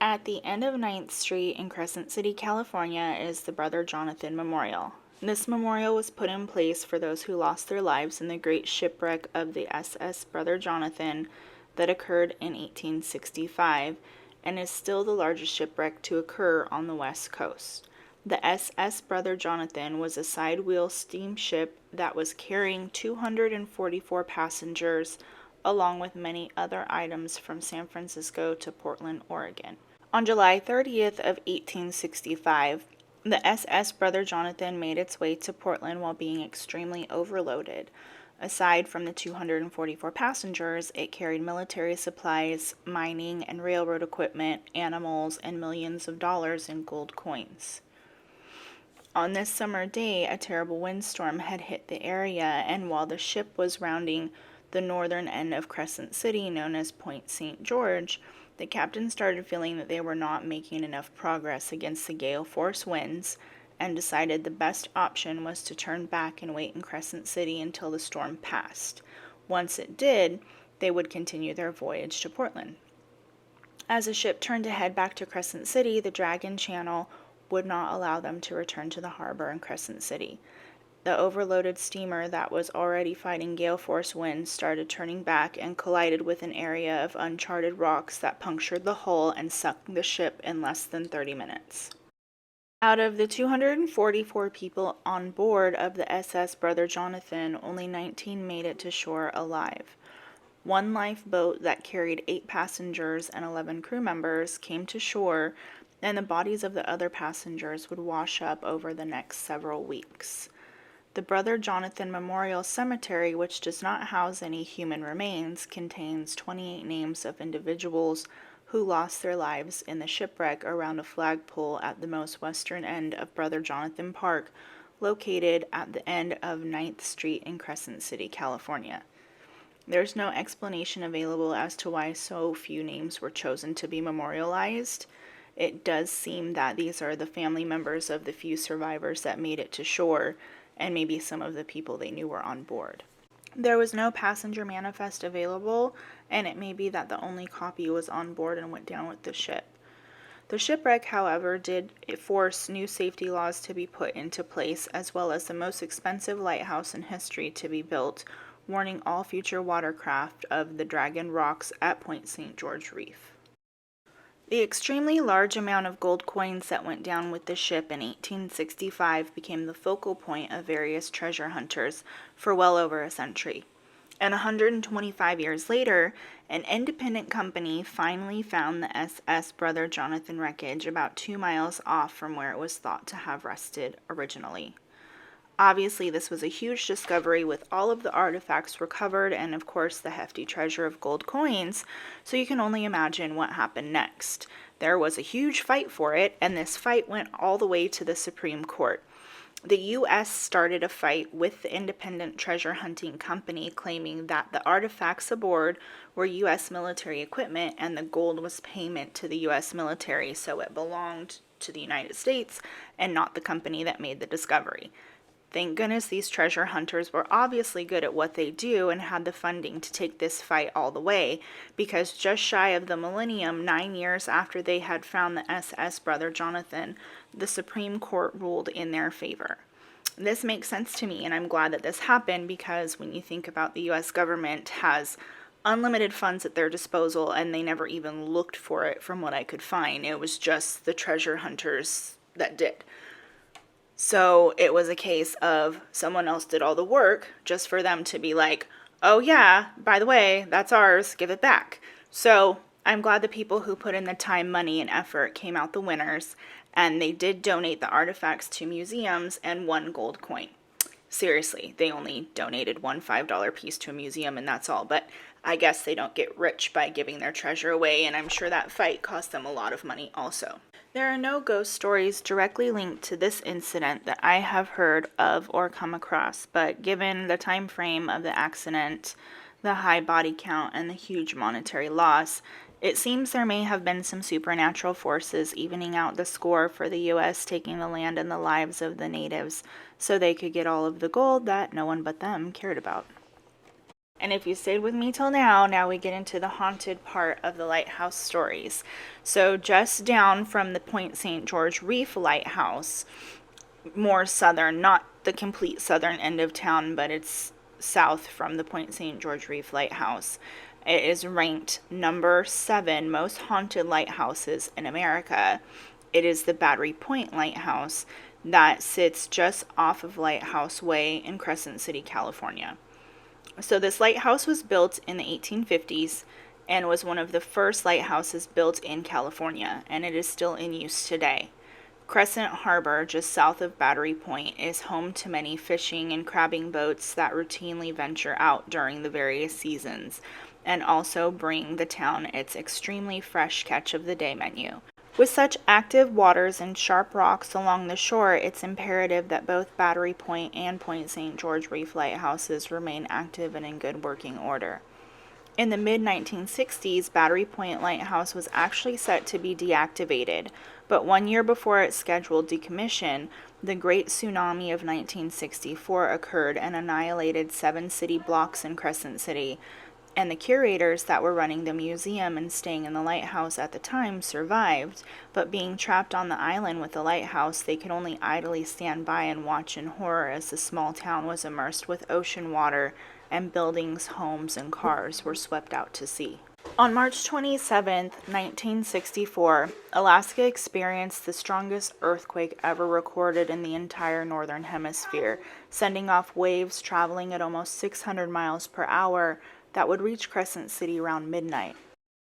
At the end of 9th Street in Crescent City, California, is the Brother Jonathan Memorial. This memorial was put in place for those who lost their lives in the great shipwreck of the SS Brother Jonathan that occurred in 1865 and is still the largest shipwreck to occur on the West Coast. The SS Brother Jonathan was a side-wheel steamship that was carrying 244 passengers along with many other items from San Francisco to Portland, Oregon. On July 30th of 1865, the SS Brother Jonathan made its way to Portland while being extremely overloaded. Aside from the 244 passengers, it carried military supplies, mining and railroad equipment, animals, and millions of dollars in gold coins. On this summer day, a terrible windstorm had hit the area, and while the ship was rounding the northern end of Crescent City, known as Point St. George, the captain started feeling that they were not making enough progress against the gale force winds and decided the best option was to turn back and wait in Crescent City until the storm passed. Once it did, they would continue their voyage to Portland. As the ship turned to head back to Crescent City, the Dragon Channel would not allow them to return to the harbor in Crescent City. The overloaded steamer that was already fighting gale force winds started turning back and collided with an area of uncharted rocks that punctured the hull and sunk the ship in less than 30 minutes. Out of the 244 people on board of the SS Brother Jonathan, only 19 made it to shore alive. One lifeboat that carried 8 passengers and 11 crew members came to shore, and the bodies of the other passengers would wash up over the next several weeks. The Brother Jonathan Memorial Cemetery, which does not house any human remains, contains 28 names of individuals who lost their lives in the shipwreck around a flagpole at the most western end of Brother Jonathan Park, located at the end of 9th Street in Crescent City, California. There's no explanation available as to why so few names were chosen to be memorialized. It does seem that these are the family members of the few survivors that made it to shore, and maybe some of the people they knew were on board. There was no passenger manifest available, and it may be that the only copy was on board and went down with the ship. The shipwreck, however, did force new safety laws to be put into place, as well as the most expensive lighthouse in history to be built, warning all future watercraft of the Dragon Rocks at Point St. George Reef. The extremely large amount of gold coins that went down with the ship in 1865 became the focal point of various treasure hunters for well over a century. And 125 years later, an independent company finally found the SS Brother Jonathan wreckage about 2 miles off from where it was thought to have rested originally. Obviously, this was a huge discovery with all of the artifacts recovered and, of course, the hefty treasure of gold coins, so you can only imagine what happened next. There was a huge fight for it, and this fight went all the way to the Supreme Court. The U.S. started a fight with the independent treasure hunting company, claiming that the artifacts aboard were U.S. military equipment and the gold was payment to the U.S. military, so it belonged to the United States and not the company that made the discovery. Thank goodness these treasure hunters were obviously good at what they do and had the funding to take this fight all the way, because just shy of the millennium, 9 years after they had found the SS Brother Jonathan, the Supreme Court ruled in their favor. This makes sense to me, and I'm glad that this happened, because when you think about the U.S. government has unlimited funds at their disposal and they never even looked for it from what I could find. It was just the treasure hunters that did. So it was a case of someone else did all the work just for them to be like, oh yeah, by the way, that's ours, give it back. So I'm glad the people who put in the time, money, and effort came out the winners, and they did donate the artifacts to museums and 1 gold coin. Seriously, they only donated 1 $5 piece to a museum and that's all, but I guess they don't get rich by giving their treasure away, and I'm sure that fight cost them a lot of money also. There are no ghost stories directly linked to this incident that I have heard of or come across, but given the time frame of the accident, the high body count, and the huge monetary loss, it seems there may have been some supernatural forces evening out the score for the U.S. taking the land and the lives of the natives so they could get all of the gold that no one but them cared about. And if you stayed with me till now we get into the haunted part of the lighthouse stories. So just down from the Point St. George Reef Lighthouse, more southern, not the complete southern end of town, but it's south from the Point St. George Reef Lighthouse. It is ranked number 7 most haunted lighthouses in America. It is the Battery Point Lighthouse that sits just off of Lighthouse Way in Crescent City, California. So this lighthouse was built in the 1850s and was one of the first lighthouses built in California, and it is still in use today. Crescent Harbor, just south of Battery Point, is home to many fishing and crabbing boats that routinely venture out during the various seasons, and also bring the town its extremely fresh catch of the day menu. With such active waters and sharp rocks along the shore, it's imperative that both Battery Point and Point St. George Reef lighthouses remain active and in good working order. In the mid-1960s, Battery Point Lighthouse was actually set to be deactivated, but 1 year before its scheduled decommission, the Great Tsunami of 1964 occurred and annihilated 7 city blocks in Crescent City, and the curators that were running the museum and staying in the lighthouse at the time survived, but being trapped on the island with the lighthouse, they could only idly stand by and watch in horror as the small town was immersed with ocean water and buildings, homes, and cars were swept out to sea. On March 27, 1964, Alaska experienced the strongest earthquake ever recorded in the entire northern hemisphere, sending off waves traveling at almost 600 miles per hour that would reach Crescent City around midnight.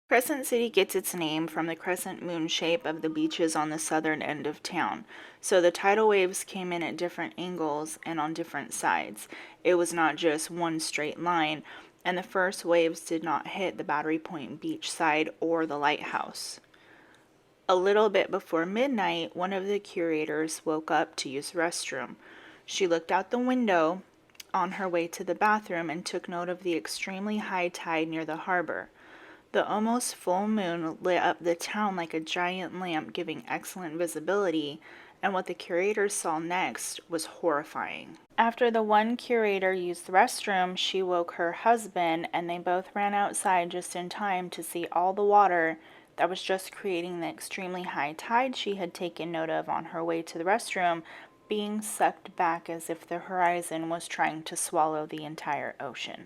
Crescent City gets its name from the crescent moon shape of the beaches on the southern end of town, so the tidal waves came in at different angles and on different sides. It was not just one straight line, and the first waves did not hit the Battery Point beach side or the lighthouse. A little bit before midnight, one of the curators woke up to use the restroom. She looked out the window on her way to the bathroom and took note of the extremely high tide near the harbor. The almost full moon lit up the town like a giant lamp, giving excellent visibility, and what the curators saw next was horrifying. After the one curator used the restroom, she woke her husband, and they both ran outside just in time to see all the water that was just creating the extremely high tide she had taken note of on her way to the restroom being sucked back as if the horizon was trying to swallow the entire ocean.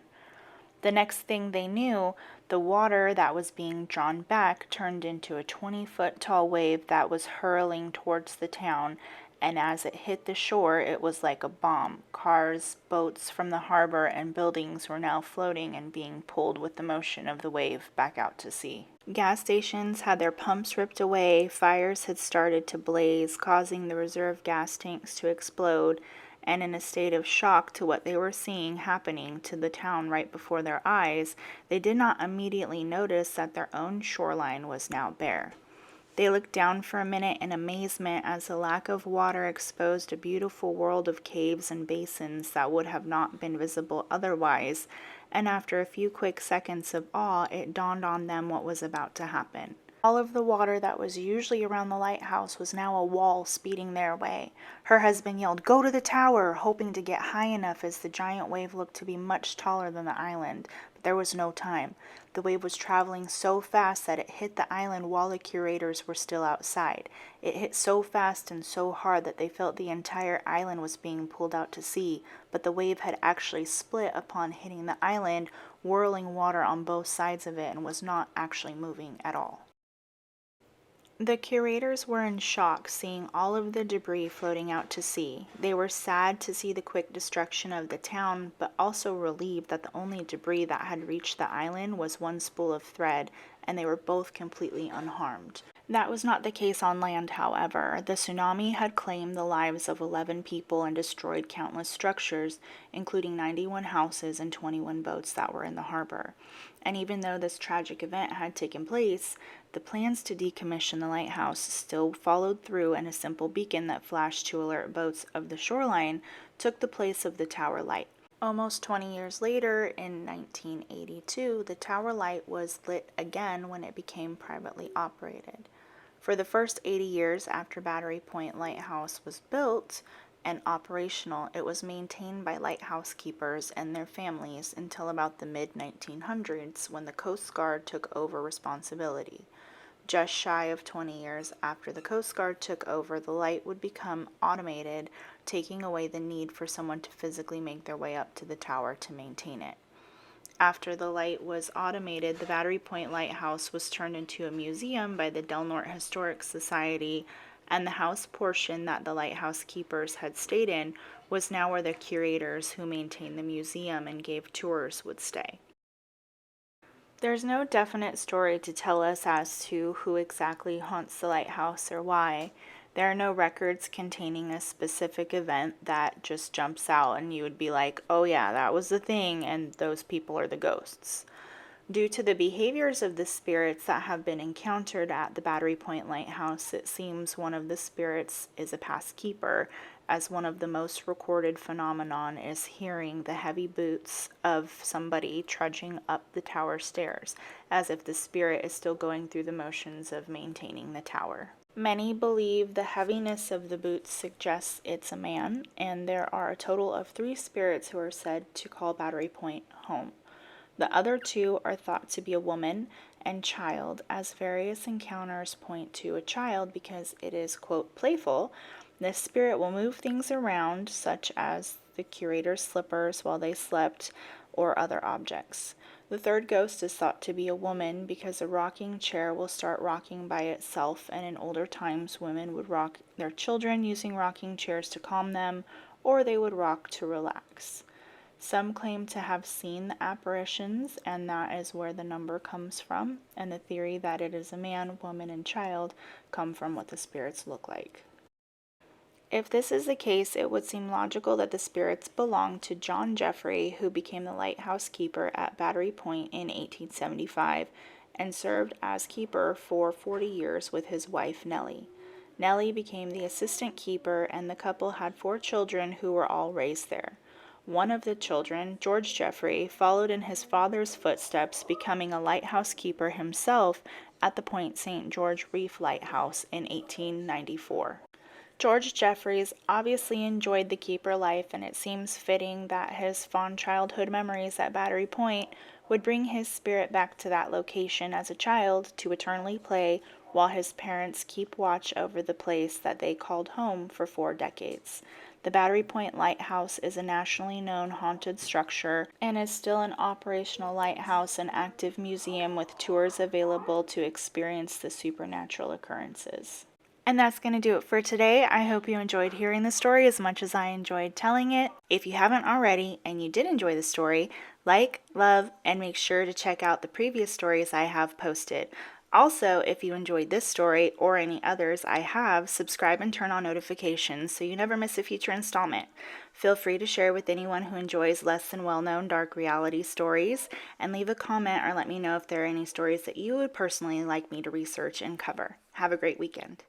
The next thing they knew, the water that was being drawn back turned into a 20-foot tall wave that was hurling towards the town, and as it hit the shore, it was like a bomb. Cars, boats from the harbor, and buildings were now floating and being pulled with the motion of the wave back out to sea. Gas stations had their pumps ripped away, fires had started to blaze, causing the reserve gas tanks to explode, and in a state of shock to what they were seeing happening to the town right before their eyes, they did not immediately notice that their own shoreline was now bare. They looked down for a minute in amazement as the lack of water exposed a beautiful world of caves and basins that would have not been visible otherwise, and after a few quick seconds of awe, it dawned on them what was about to happen. All of the water that was usually around the lighthouse was now a wall speeding their way. Her husband yelled, "Go to the tower," hoping to get high enough as the giant wave looked to be much taller than the island. But there was no time. The wave was traveling so fast that it hit the island while the curators were still outside. It hit so fast and so hard that they felt the entire island was being pulled out to sea, but the wave had actually split upon hitting the island, whirling water on both sides of it, and was not actually moving at all. The curators were in shock seeing all of the debris floating out to sea. They were sad to see the quick destruction of the town, but also relieved that the only debris that had reached the island was one spool of thread, and they were both completely unharmed. That was not the case on land, however. The tsunami had claimed the lives of 11 people and destroyed countless structures, including 91 houses and 21 boats that were in the harbor. And even though this tragic event had taken place, the plans to decommission the lighthouse still followed through, and a simple beacon that flashed to alert boats of the shoreline took the place of the tower light. Almost 20 years later, in 1982, the tower light was lit again when it became privately operated. For the first 80 years after Battery Point Lighthouse was built, and operational, it was maintained by lighthouse keepers and their families until about the mid-1900s when the Coast Guard took over responsibility. Just shy of 20 years after the Coast Guard took over, the light would become automated, taking away the need for someone to physically make their way up to the tower to maintain it. After the light was automated, the Battery Point Lighthouse was turned into a museum by the Delnorte Historic Society, and the house portion that the lighthouse keepers had stayed in was now where the curators who maintained the museum and gave tours would stay. There's no definite story to tell us as to who exactly haunts the lighthouse or why. There are no records containing a specific event that just jumps out and you would be like, oh yeah, that was the thing, and those people are the ghosts. Due to the behaviors of the spirits that have been encountered at the Battery Point Lighthouse, it seems one of the spirits is a past keeper, as one of the most recorded phenomenon is hearing the heavy boots of somebody trudging up the tower stairs, as if the spirit is still going through the motions of maintaining the tower. Many believe the heaviness of the boots suggests it's a man, and there are a total of 3 spirits who are said to call Battery Point home. The other 2 are thought to be a woman and child, as various encounters point to a child because it is, quote, playful. This spirit will move things around, such as the curator's slippers while they slept, or other objects. The third ghost is thought to be a woman because a rocking chair will start rocking by itself, and in older times women would rock their children using rocking chairs to calm them, or they would rock to relax. Some claim to have seen the apparitions, and that is where the number comes from, and the theory that it is a man, woman, and child come from what the spirits look like. If this is the case, it would seem logical that the spirits belong to John Jeffrey, who became the lighthouse keeper at Battery Point in 1875 and served as keeper for 40 years with his wife Nellie. Nellie became the assistant keeper, and the couple had 4 children who were all raised there. One of the children, George Jeffrey, followed in his father's footsteps, becoming a lighthouse keeper himself at the Point St. George Reef Lighthouse in 1894. George Jeffreys obviously enjoyed the keeper life, and it seems fitting that his fond childhood memories at Battery Point would bring his spirit back to that location as a child to eternally play while his parents keep watch over the place that they called home for 4 decades. The Battery Point Lighthouse is a nationally known haunted structure and is still an operational lighthouse and active museum with tours available to experience the supernatural occurrences. And that's going to do it for today. I hope you enjoyed hearing the story as much as I enjoyed telling it. If you haven't already and you did enjoy the story, like, love, and make sure to check out the previous stories I have posted. Also, if you enjoyed this story or any others I have, subscribe and turn on notifications so you never miss a future installment. Feel free to share with anyone who enjoys less than well-known dark reality stories, and leave a comment or let me know if there are any stories that you would personally like me to research and cover. Have a great weekend.